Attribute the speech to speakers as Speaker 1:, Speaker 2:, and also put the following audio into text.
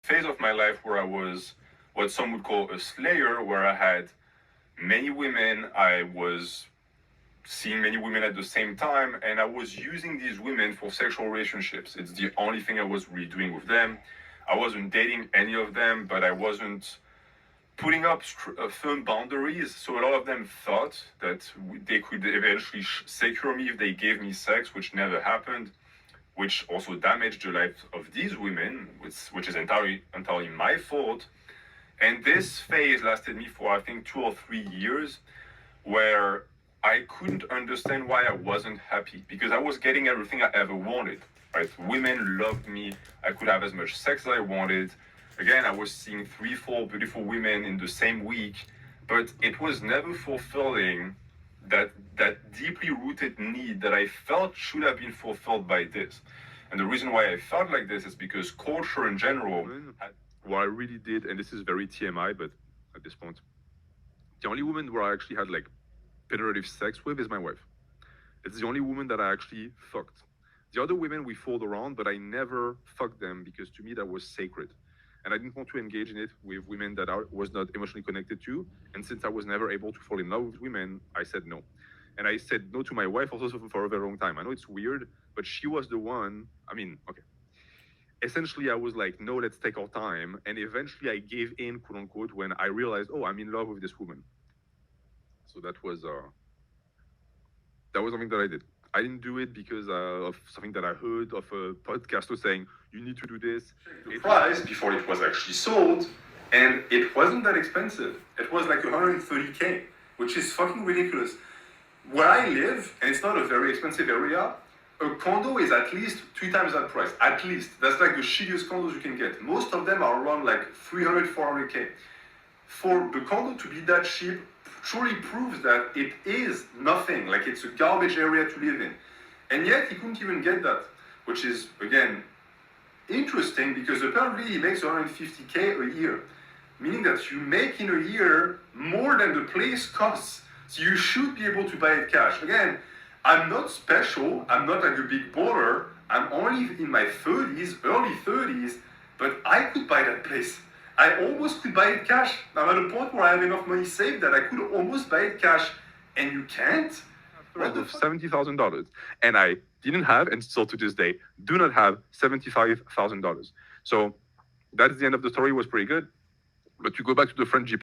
Speaker 1: phase of my life where I was what some would call a slayer, where I had many women. I was seeing many women at the same time, and I was using these women for sexual relationships. It's the only thing I was really doing with them. I wasn't dating any of them, but I wasn't putting up firm boundaries. So a lot of them thought that they could eventually secure me if they gave me sex, which never happened, which also damaged the life of these women, which is entirely my fault. And this phase lasted me for, I think, 2 or 3 years, where I couldn't understand why I wasn't happy, because I was getting everything I ever wanted, right? Women loved me. I could have as much sex as I wanted. Again, I was seeing 3, 4 beautiful women in the same week, but it was never fulfilling that deeply rooted need that I felt should have been fulfilled by this. And the reason why I felt like this is because culture in general, what I really did, and this is very TMI, but at this point, the only woman where I actually had like penetrative sex with is my wife. It's the only woman that I actually fucked. The other women we fooled around, but I never fucked them because to me that was sacred. And I didn't want to engage in it with women that I was not emotionally connected to. And since I was never able to fall in love with women, I said no. And I said no to my wife also for a very long time. I know it's weird, but she was the one, okay. Essentially, I was like, no, let's take our time. And eventually I gave in, quote unquote, when I realized, oh, I'm in love with this woman. So that was something that I did. I didn't do it because of something that I heard of a podcaster saying, you need to do this. The price before it was actually sold, and it wasn't that expensive. It was like 130K, which is fucking ridiculous. Where I live, and it's not a very expensive area, a condo is at least 3 times that price. At least. That's like the shittiest condos you can get. Most of them are around like 300, 400K. For the condo to be that cheap truly proves that it is nothing, like it's a garbage area to live in. And yet he couldn't even get that, which is, again, interesting because apparently he makes 150K a year, meaning that you make in a year more than the place costs. So you should be able to buy it cash. Again, I'm not special, I'm not like a big baller, I'm only in my 30s, early 30s, but I could buy that place. I almost could buy it cash. I'm at a point where I have enough money saved that I could almost buy it cash, and you can't? What the $70,000, and I didn't have, and still to this day, do not have $75,000. So that's the end of the story. It was pretty good. But to go back to the Frenchie